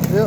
Yuk.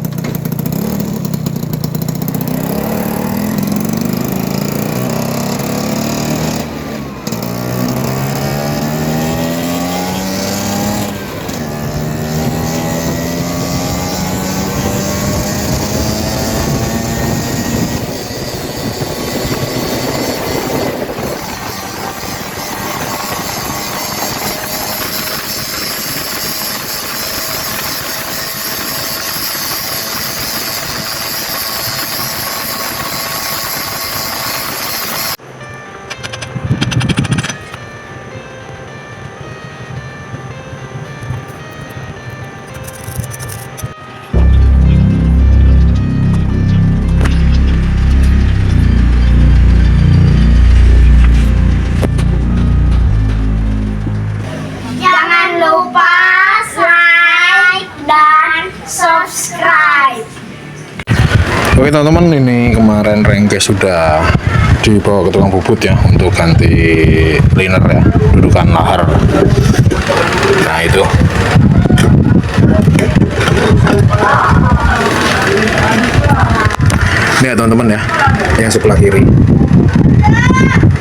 Jangan lupa like dan subscribe. Oke teman-teman, ini kemarin Rengke sudah dibawa ke tukang bubut ya untuk ganti liner ya, dudukan lahar. Nah itu. Ini ya teman-teman ya, yang sebelah kiri.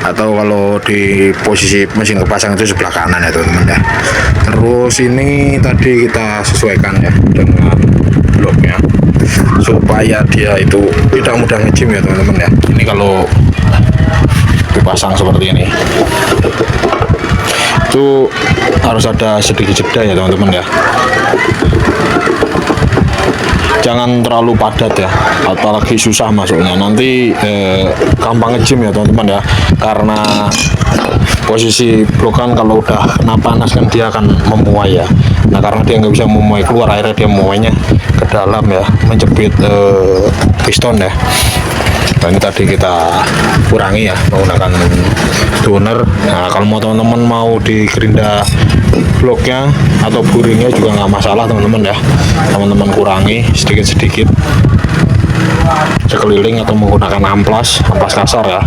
Atau kalau di posisi mesin kepasang itu sebelah kanan ya teman-teman ya. Terus ini tadi kita sesuaikan ya dengan bloknya supaya dia itu tidak mudah ngejim ya teman-teman ya. Ini kalau dipasang seperti ini itu harus ada sedikit jeda ya teman-teman ya, jangan terlalu padat ya, apalagi susah masuknya nanti gampang ngejim ya teman-teman ya, karena posisi blok kan kalau udah kena panas kan dia akan memuai ya. Nah karena dia nggak bisa memuai keluar, akhirnya dia memuainya ke dalam ya, menjepit piston ya. Nah ini tadi kita kurangi ya menggunakan tuner. Nah kalau mau teman-teman mau di gerinda bloknya atau buringnya juga nggak masalah teman-teman ya, teman-teman kurangi sedikit-sedikit sekeliling atau menggunakan amplas kasar ya.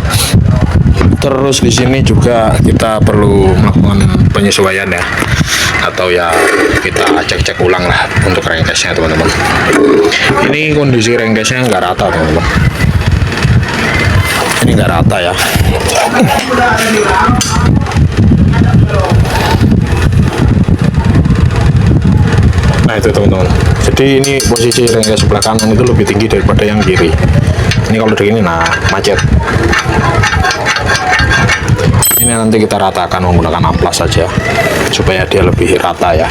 Terus di sini juga kita perlu melakukan penyesuaian ya, atau ya kita cek-cek ulang lah untuk rengkesnya teman-teman. Ini kondisi rengkesnya nggak rata teman-teman, ini nggak rata ya. Nah itu teman-teman, jadi ini posisi rengkes sebelah kanan itu lebih tinggi daripada yang kiri. Ini kalau begini nah macet. Ini nanti kita ratakan menggunakan amplas saja supaya dia lebih rata ya.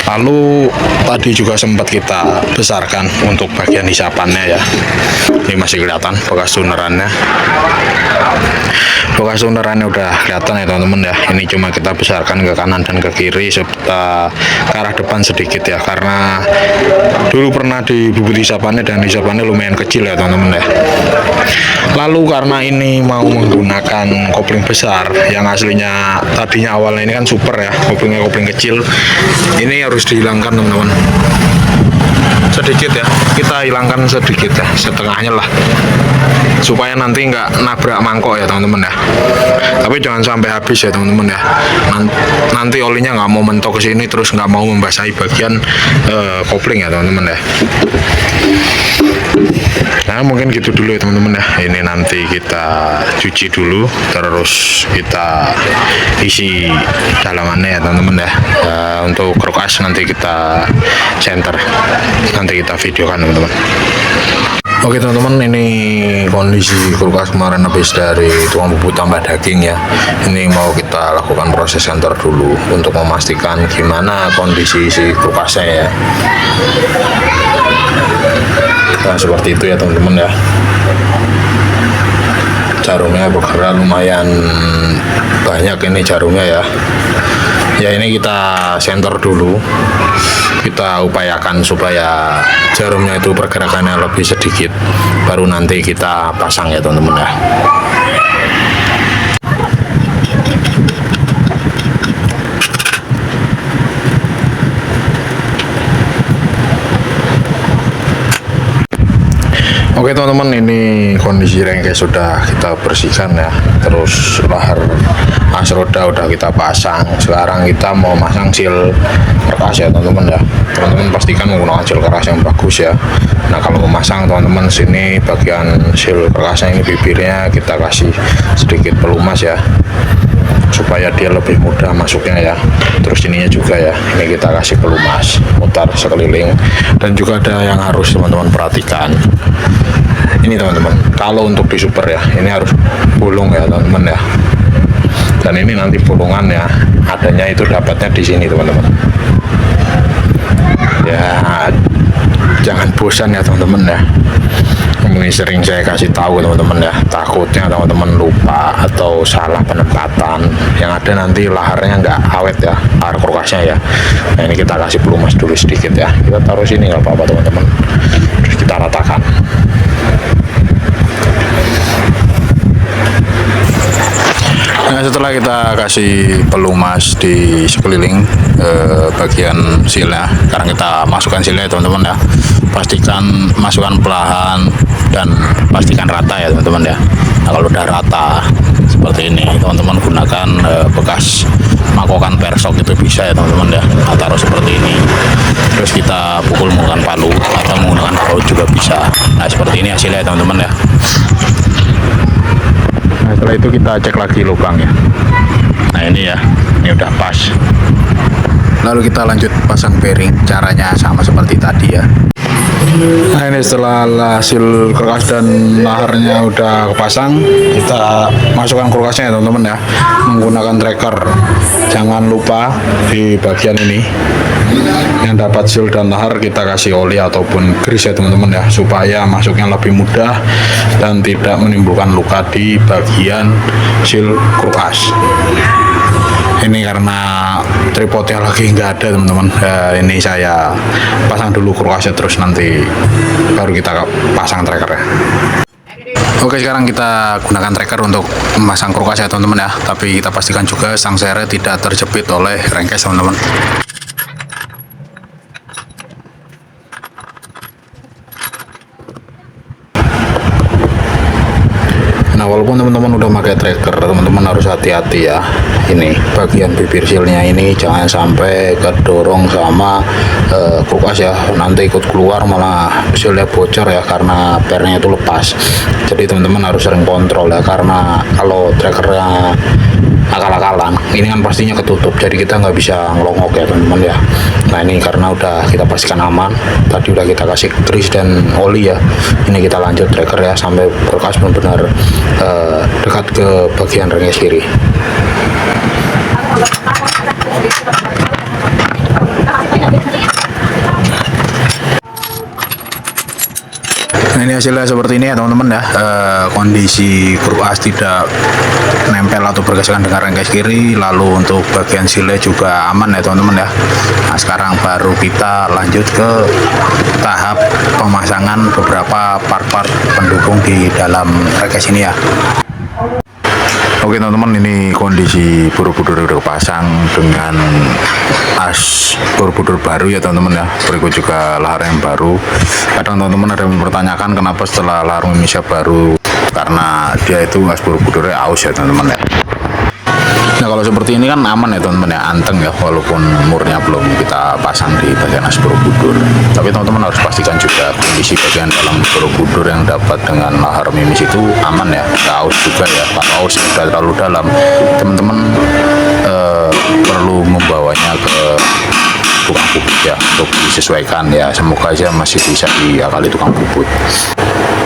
Lalu tadi juga sempat kita besarkan untuk bagian hisapannya ya. Ini masih kelihatan bekas tunerannya. Bekas tunerannya udah kelihatan ya teman-teman ya. Ini cuma kita besarkan ke kanan dan ke kiri serta ke arah depan sedikit ya, karena dulu pernah dibubut hisapannya dan hisapannya lumayan kecil ya teman-teman ya. Lalu karena ini mau menggunakan kopling besar yang aslinya tadinya awalnya ini kan super ya, koplingnya kopling kecil, ini harus dihilangkan teman-teman, sedikit ya, kita hilangkan sedikit ya, setengahnya lah, supaya nanti nggak nabrak mangkok ya teman-teman ya. Tapi jangan sampai habis ya teman-teman ya, nanti olinya nggak mau mentok ke sini terus nggak mau membasahi bagian kopling ya teman-teman ya. Nah mungkin gitu dulu ya teman-teman ya. Ini nanti kita cuci dulu, terus kita isi dalamannya ya teman-teman ya. Untuk krok as nanti kita center, nanti kita videokan teman-teman. Oke teman-teman, ini kondisi kulkas kemarin habis dari tukang bubut tambah daging ya. Ini mau kita lakukan proses center dulu untuk memastikan gimana kondisi si kulkasnya ya. Nah seperti itu ya teman-teman ya. Jarumnya bergerak lumayan banyak ini jarumnya ya. Ya ini kita center dulu, kita upayakan supaya jarumnya itu pergerakannya lebih sedikit, baru nanti kita pasang ya teman-teman ya. Oke teman-teman, ini kondisi rengke sudah kita bersihkan ya. Terus lahar as roda udah kita pasang. Sekarang kita mau masang seal kerkas ya teman-teman ya. Teman-teman pastikan menggunakan seal keras yang bagus ya. Nah kalau memasang teman-teman, sini bagian seal kerasnya ini bibirnya kita kasih sedikit pelumas ya, supaya dia lebih mudah masuknya ya. Terus ininya juga ya, ini kita kasih pelumas mutar sekeliling. Dan juga ada yang harus teman-teman perhatikan, ini teman-teman, kalau untuk di super ya, ini harus bolong ya teman-teman ya. Dan ini nanti bolongan ya, adanya itu dapatnya di sini teman-teman ya. Jangan bosan ya teman-teman ya. Ini sering saya kasih tahu teman-teman ya, takutnya teman-teman lupa atau salah penempatan, yang ada nanti laharnya nggak awet ya, lahar kulkasnya ya. Nah ini kita kasih pelumas dulu sedikit ya, kita taruh sini nggak apa-apa teman-teman, terus kita ratakan. Nah setelah kita kasih pelumas di sekeliling bagian silnya, sekarang kita masukkan silnya teman-teman ya. Pastikan masukkan perlahan dan pastikan rata ya teman-teman ya. Nah kalau udah rata seperti ini, teman-teman gunakan bekas makokan persok itu bisa ya teman-teman ya. Nah, taruh seperti ini, terus kita pukul menggunakan palu atau menggunakan baut juga bisa. Nah seperti ini hasilnya ya teman-teman ya. Nah setelah itu kita cek lagi lubangnya. Nah ini ya, ini udah pas. Lalu kita lanjut pasang bearing, caranya sama seperti tadi ya. Nah ini setelah hasil kerkas dan laharnya udah kepasang, kita masukkan kulkasnya ya teman-teman ya, menggunakan tracker. Jangan lupa di bagian ini yang dapat seal dan lahar kita kasih oli ataupun grease ya teman-teman ya, supaya masuknya lebih mudah dan tidak menimbulkan luka di bagian seal kulkas. Ini karena tripodnya lagi nggak ada teman-teman, ini saya pasang dulu kulkasnya, terus nanti baru kita pasang tracker ya. Oke, sekarang kita gunakan tracker untuk memasang kulkas ya teman-teman ya, tapi kita pastikan juga stang serre tidak terjepit oleh rengkes teman-teman. Nah walaupun teman-teman udah pakai tracker, teman-teman harus hati-hati ya. Ini bagian bibir sealnya ini jangan sampai kedorong sama kulkas ya, nanti ikut keluar malah sealnya bocor ya, karena pernya itu lepas. Jadi teman-teman harus sering kontrol ya, karena kalau trackernya akal-akalan ini kan pastinya ketutup, jadi kita nggak bisa ngelongok ya teman-teman ya. Nah ini karena udah kita pastikan aman, tadi udah kita kasih grease dan oli ya, ini kita lanjut tracker ya sampai kulkas benar-benar dekat ke bagian rengges kiri. Nah ini hasilnya seperti ini ya teman-teman ya. Kondisi kulkas tidak nempel atau bergesekan dengan rengges kiri, lalu untuk bagian silnya juga aman ya teman-teman ya. Nah sekarang baru kita lanjut ke tahap pemasangan beberapa part-part pendukung di dalam rengges ini ya. Oke teman-teman, ini kondisi Borobudur udah pasang dengan as Borobudur baru ya teman-teman ya. Berikut juga lahar yang baru. Kadang teman-teman ada yang mempertanyakan kenapa setelah lahar Indonesia baru, karena dia itu as Borobudurnya aus ya teman-teman ya. Nah kalau seperti ini kan aman ya teman-teman ya, anteng ya, walaupun murnya belum kita pasang di bagian as Borobudur. Tapi teman-teman harus pastikan juga kondisi bagian dalam Borobudur yang dapat dengan lahar mimis itu aman ya, nggak aus juga ya. Kalau aus sudah terlalu dalam, teman-teman perlu membawanya ke tukang puput ya untuk disesuaikan ya. Semoga aja masih bisa diakali tukang puput.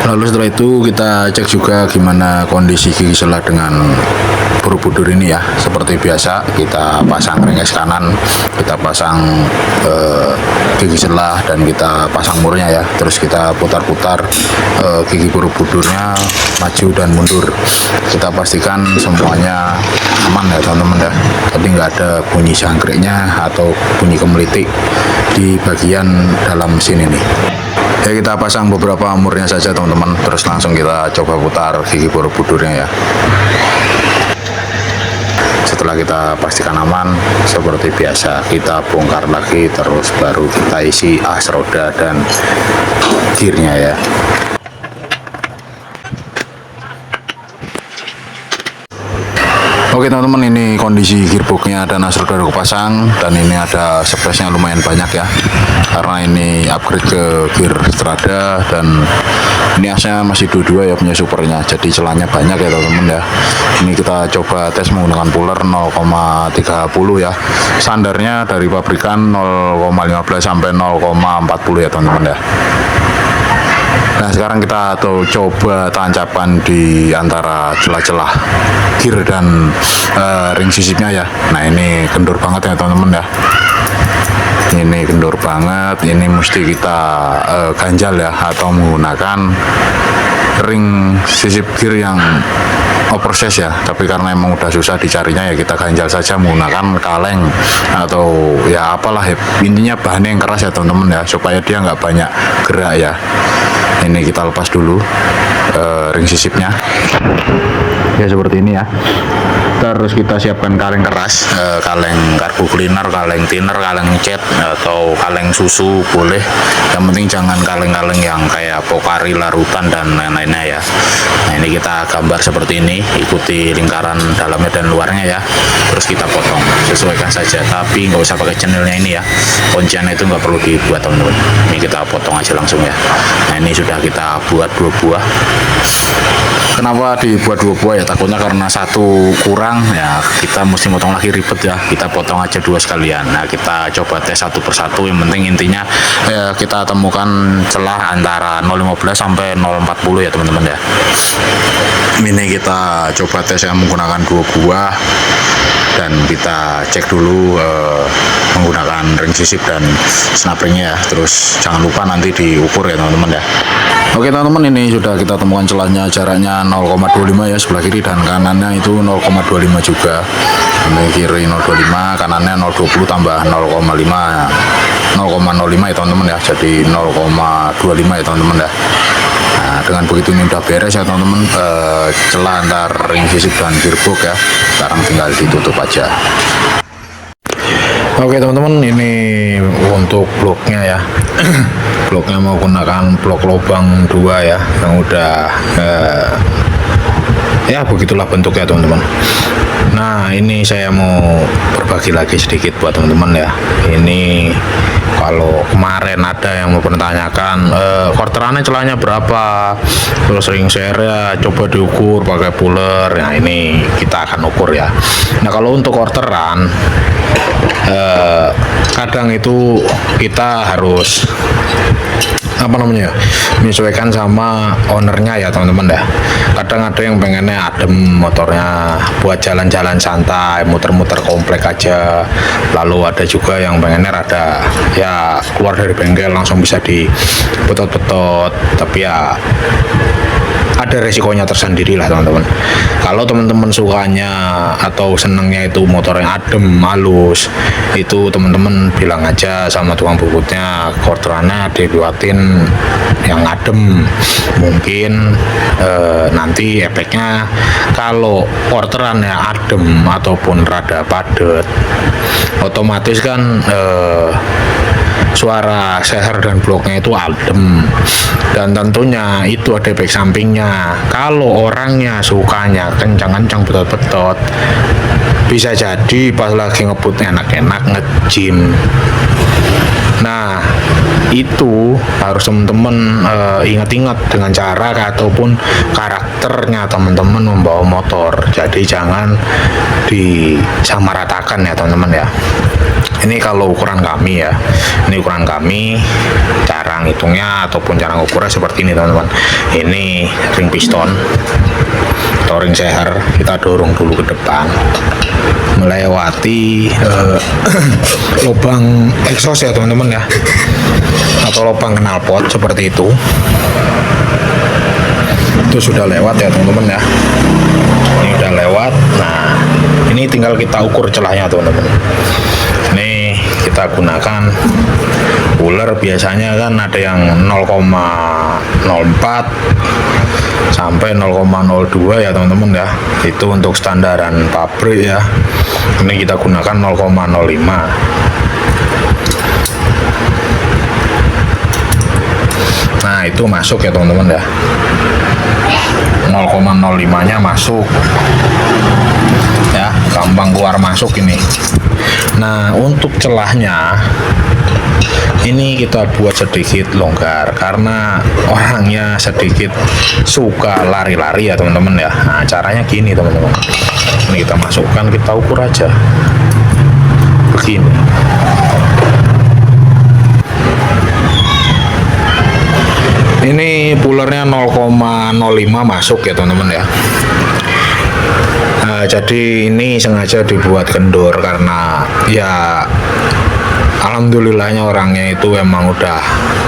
Lalu setelah itu kita cek juga gimana kondisi gigi selah dengan Borobudur ini ya. Seperti biasa kita pasang rengges kanan, kita pasang gigi selah dan kita pasang murnya ya. Terus kita putar-putar gigi Borobudurnya maju dan mundur. Kita pastikan semuanya aman ya teman-teman ya. Jadi nggak ada bunyi jangkriknya atau bunyi kemelitik di bagian dalam sini nih. Ya kita pasang beberapa murnya saja teman-teman, terus langsung kita coba putar gigi Borobudurnya ya. Setelah kita pastikan aman, seperti biasa kita bongkar lagi, terus baru kita isi as roda dan gearnya ya. Oke teman-teman, ini kondisi gearboxnya dan asal baru kepasang, dan ini ada space-nya lumayan banyak ya, karena ini upgrade ke gear Strada, dan ini asnya masih dua-dua ya punya supernya, jadi celahnya banyak ya teman-teman ya. Ini kita coba tes menggunakan puller 0,30 ya, standarnya dari pabrikan 0,15 sampai 0,40 ya teman-teman ya. Nah sekarang kita coba tancapan di antara celah-celah gear dan ring sisipnya ya. Nah ini kendor banget ya teman-teman ya. Ini kendor banget, ini mesti kita ganjal ya, atau menggunakan ring sisip gear yang oversize ya. Tapi karena emang udah susah dicarinya ya, kita ganjal saja menggunakan kaleng atau ya apalah ya, intinya bahannya yang keras ya teman-teman ya, supaya dia nggak banyak gerak ya. Ini kita lepas dulu ring sisipnya ya, seperti ini ya. Terus kita siapkan kaleng keras, kaleng karbu cleaner, kaleng thinner, kaleng cat, atau kaleng susu boleh. Yang penting jangan kaleng-kaleng yang kayak pokari, larutan, dan lain-lainnya ya. Nah ini kita gambar seperti ini, ikuti lingkaran dalamnya dan luarnya ya. Terus kita potong, sesuaikan saja, tapi nggak usah pakai cenilnya ini ya. Kunciannya itu nggak perlu dibuat teman-teman. Ini kita potong aja langsung ya. Nah ini sudah kita buat 2 buah. Kenapa dibuat 2 buah ya? Takutnya karena satu kurang ya, kita mesti potong lagi, ribet ya. Kita potong aja 2 sekalian. Nah kita coba tes satu persatu. Yang penting intinya kita temukan celah antara 0,15 sampai 0,40 ya teman-teman ya. Ini kita coba tes yang menggunakan 2 buah, dan kita cek dulu menggunakan ring sisip dan snap ringnya ya. Terus jangan lupa nanti diukur ya teman-teman ya. Oke teman-teman, ini sudah kita temukan celahnya, jaraknya 0,25 ya, sebelah kiri dan kanannya itu 0,25 juga. Ini kiri 0,25, kanannya 0,20 tambah 0,5 0,05 ya teman-teman ya, jadi 0,25 ya teman-teman ya. Nah dengan begitu ini udah beres ya teman-teman, celah antar ring sisip dan gearbox ya. Sekarang tinggal ditutup aja. Oke teman-teman, ini untuk bloknya ya. Bloknya menggunakan blok lubang 2 ya, yang udah ya begitulah bentuknya teman-teman. Nah ini saya mau berbagi lagi sedikit buat teman-teman ya. Ini kalau kemarin ada yang mau bertanyakan quarterannya celahnya berapa, terus ring share coba diukur pakai puller. Nah ini kita akan ukur ya. Nah kalau untuk quarteran kadang itu kita harus menyesuaikan sama ownernya ya teman-teman ya. Kadang ada yang pengennya adem motornya buat jalan-jalan santai, muter-muter komplek aja. Lalu ada juga yang pengennya rada ya keluar dari bengkel langsung bisa dibetot-betot, tapi ya ada resikonya tersendiri lah teman-teman. Kalau teman-teman sukanya atau senengnya itu motor yang adem, halus, itu teman-teman bilang aja sama tukang bubutnya, quarterannya dibuatin yang adem. Mungkin nanti efeknya kalau quarterannya adem ataupun rada padat, otomatis kan suara seher dan bloknya itu adem, dan tentunya itu ada efek sampingnya. Kalau orangnya sukanya kencang-kencang betot-betot, bisa jadi pas lagi ngebutnya enak-enak nge-gym. Nah itu harus teman-teman ingat-ingat dengan cara ataupun karakternya teman-teman membawa motor. Jadi jangan disamaratakan ya teman-teman ya. Ini kalau ukuran kami ya, ini ukuran kami, cara ngitungnya ataupun cara ngukurnya seperti ini teman-teman. Ini ring piston atau ring seher, kita dorong dulu ke depan melewati lubang exhaust ya teman-teman ya, atau lubang knalpot seperti itu. Itu sudah lewat ya teman-teman ya, ini udah lewat. Nah ini tinggal kita ukur celahnya teman-teman. Ini kita gunakan puller, biasanya kan ada yang 0,04 sampai 0,02 ya teman-teman ya. Itu untuk standaran pabrik ya. Ini kita gunakan 0,05. Nah itu masuk ya teman-teman ya, 0,05 nya masuk ya. gampang keluar masuk ini. Nah, untuk celahnya ini kita buat sedikit longgar karena orangnya sedikit suka lari-lari ya teman-teman ya. Nah, caranya gini teman-teman, ini kita masukkan, kita ukur aja begini. Ini pulernya 0,05 masuk ya teman-teman ya. Nah, jadi ini sengaja dibuat kendor karena ya alhamdulillahnya orangnya itu emang udah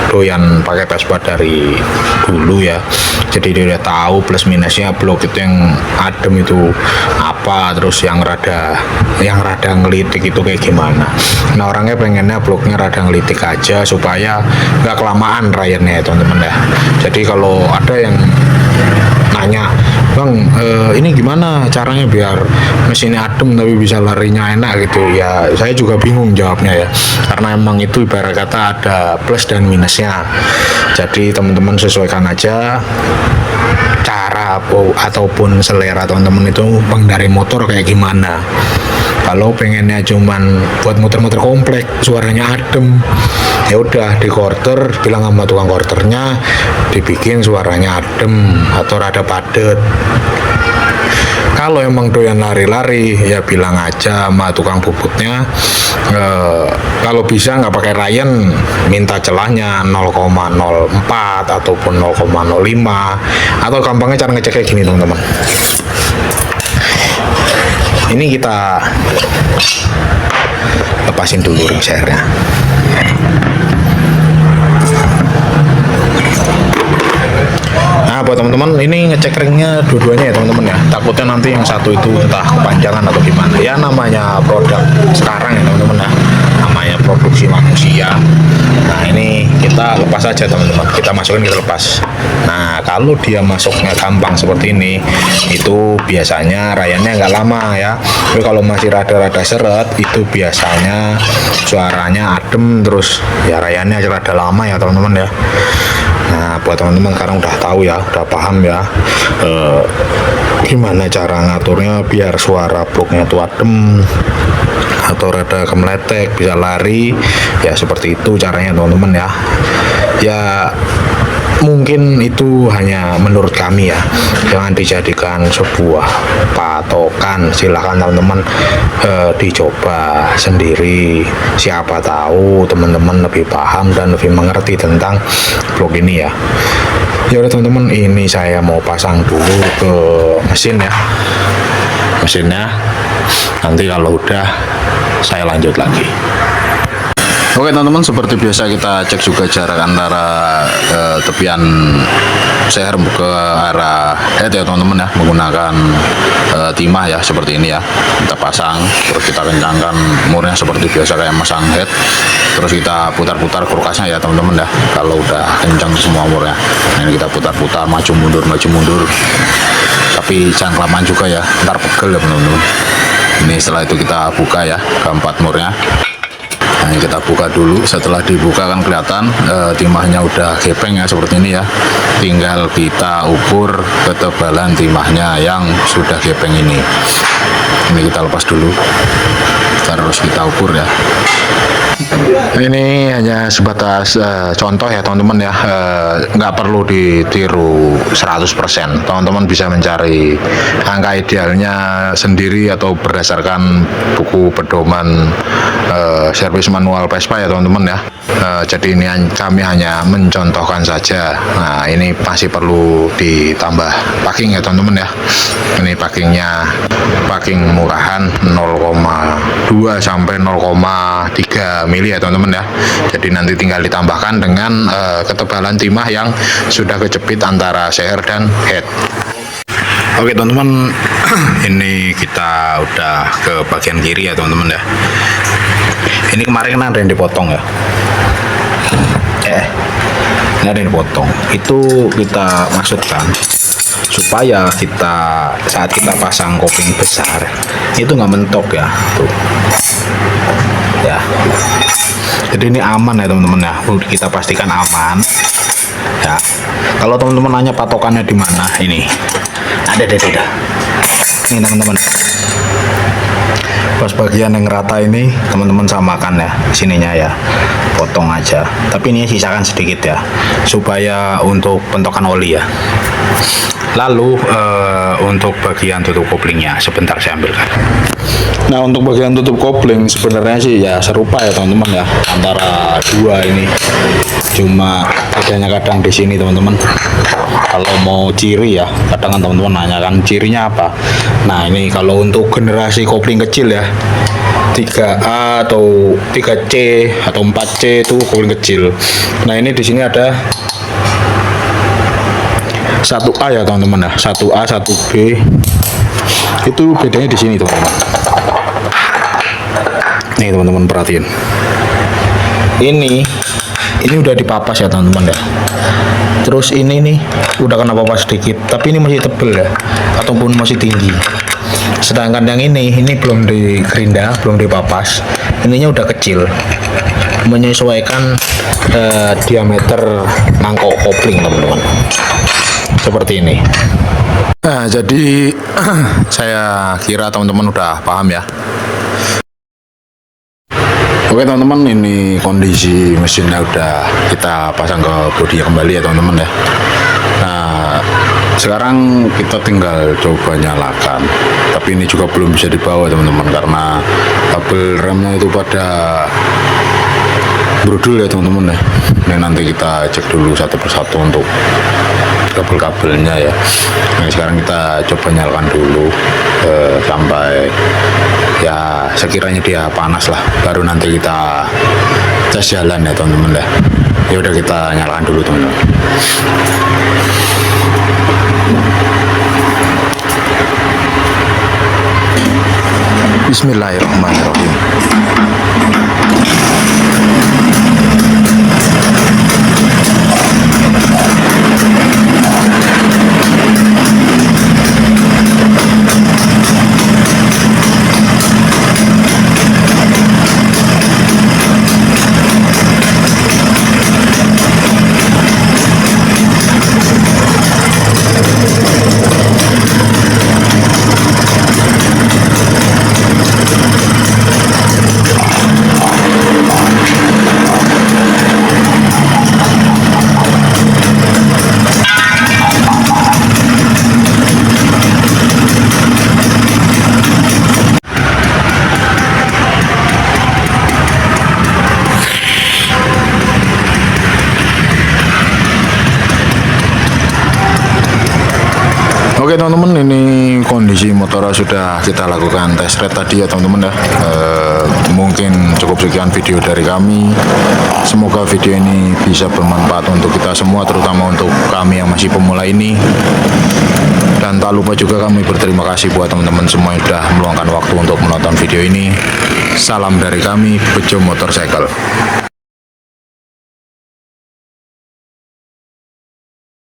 doyan pakai Vespa dari dulu ya. Jadi dia udah tahu plus minusnya blok itu yang adem itu apa, terus yang rada ngelitik itu kayak gimana. Nah, orangnya pengennya bloknya rada ngelitik aja supaya nggak kelamaan rayarnya ya teman-teman ya. Jadi kalau ada yang nanya, Bang, ini gimana caranya biar mesinnya adem tapi bisa larinya enak gitu ya, saya juga bingung jawabnya ya, karena emang itu ibarat kata ada plus dan minusnya. Jadi teman-teman sesuaikan aja cara ataupun selera teman-teman itu pengendari motor kayak gimana. Kalau pengennya cuman buat muter-muter komplek suaranya adem, ya udah di quarter, bilang sama tukang quarternya dibikin suaranya adem atau rada padet. Kalau emang doyan lari-lari ya bilang aja sama tukang bubutnya, kalau bisa nggak pakai Ryan, minta celahnya 0,04 ataupun 0,05, atau gampangnya cara ngecek kayak gini teman-teman. Ini kita lepasin dulu ring sernya. Nah, buat teman-teman ini ngecek ringnya dua-duanya ya teman-teman ya. Takutnya nanti yang satu itu entah kepanjangan atau gimana. Ya namanya produk sekarang ya teman-teman ya. Namanya produksi manusia. Nah, ini kita lepas aja teman-teman. Kita masukin, kita lepas. Nah, kalau dia masuknya gampang seperti ini, itu biasanya rayannya nggak lama ya. Tapi kalau masih rada-rada seret, itu biasanya suaranya adem terus ya rayannya rada lama ya teman-teman ya. Nah, buat teman-teman sekarang udah tahu ya, udah paham ya gimana cara ngaturnya biar suara bloknya itu adem atau rada kemeletek bisa lari ya, seperti itu caranya teman-teman ya. Ya mungkin itu hanya menurut kami ya, jangan dijadikan sebuah patokan. Silahkan teman-teman dicoba sendiri, siapa tahu teman-teman lebih paham dan lebih mengerti tentang blok ini ya. Ya udah teman-teman, ini saya mau pasang dulu ke mesin ya, mesinnya. Nanti kalau udah saya lanjut lagi. Oke teman-teman, seperti biasa kita cek juga jarak antara tepian seher ke arah head ya teman-teman ya, menggunakan timah ya seperti ini ya. Kita pasang, terus kita kencangkan murnya seperti biasa kayak masang head, terus kita putar-putar kulkasnya ya teman-teman ya. Kalau udah kencang semua murnya, nah, ini kita putar-putar, maju mundur, tapi jangan kelamaan juga ya, ntar pegel ya teman-teman. Ini setelah itu kita buka ya keempat murnya. Nah, kita buka dulu. Setelah dibuka kan kelihatan timahnya udah gepeng ya seperti ini ya. Tinggal kita ukur ketebalan timahnya yang sudah gepeng ini. Ini kita lepas dulu, terus kita ukur ya. Ini hanya sebatas contoh ya teman-teman ya, nggak perlu ditiru 100%. Teman-teman bisa mencari angka idealnya sendiri atau berdasarkan buku pedoman servis manual Vespa ya teman-teman ya. Jadi ini kami hanya mencontohkan saja. Nah, ini masih perlu ditambah packing ya teman-teman ya. Ini packing murahan 0,2 sampai 0,3 mili ya teman-teman ya. Jadi nanti tinggal ditambahkan dengan ketebalan timah yang sudah kejepit antara seher dan head. Oke teman-teman, ini kita udah ke bagian kiri ya teman-teman ya. Ini kemarin kan ada yang dipotong ya. Ini ada yang dipotong. Itu kita maksudkan supaya kita saat kita pasang kopling besar itu nggak mentok ya. Tuh. Ya. Jadi ini aman ya teman-teman ya. Kita pastikan aman. Ya. Kalau teman-teman nanya patokannya di mana, ini ada. Ini teman-teman. Pas bagian yang rata ini teman-teman samakan ya, sininya ya, potong aja. Tapi ini sisakan sedikit ya, supaya untuk pentokan oli ya. Lalu untuk bagian tutup koplingnya sebentar saya ambilkan. Nah, untuk bagian tutup kopling sebenarnya sih ya serupa ya teman-teman ya, antara dua ini. Cuma bedanya kadang di sini teman-teman. Kalau mau ciri ya, kadang kan teman-teman nanya kan cirinya apa. Nah, ini kalau untuk generasi kopling kecil ya, 3A atau 3C atau 4C itu kopling kecil. Nah, ini di sini ada 1A ya teman-teman ya, 1A, 1B. Itu bedanya di sini teman-teman. Nih teman-teman perhatiin. Ini udah dipapas ya teman-teman ya. Terus ini nih udah kena papas sedikit, tapi ini masih tebel ya, ataupun masih tinggi. Sedangkan yang ini belum digerinda, belum dipapas. Ininya udah kecil. Menyesuaikan diameter mangkok kopling teman-teman. Seperti ini. Nah, jadi saya kira teman-teman udah paham ya. Oke teman-teman, ini kondisi mesinnya udah kita pasang ke bodinya kembali ya teman-teman ya. Nah, sekarang kita tinggal coba nyalakan. Tapi ini juga belum bisa dibawa teman-teman karena kabel remnya itu pada brudul ya teman-teman ya. Ini nanti kita cek dulu satu persatu untuk kabel-kabelnya ya. Nah, sekarang kita coba nyalakan dulu sampai ya sekiranya dia panas lah, baru nanti kita tes jalan ya teman-teman ya. Ya udah kita nyalakan dulu teman-teman. Bismillahirrahmanirrahim. Oke teman-teman, ini kondisi motor sudah kita lakukan tes ride tadi ya teman-teman ya. Mungkin cukup sekian video dari kami. Semoga video ini bisa bermanfaat untuk kita semua, terutama untuk kami yang masih pemula ini. Dan tak lupa juga kami berterima kasih buat teman-teman semua yang sudah meluangkan waktu untuk menonton video ini. Salam dari kami, Bejo Motorcycle.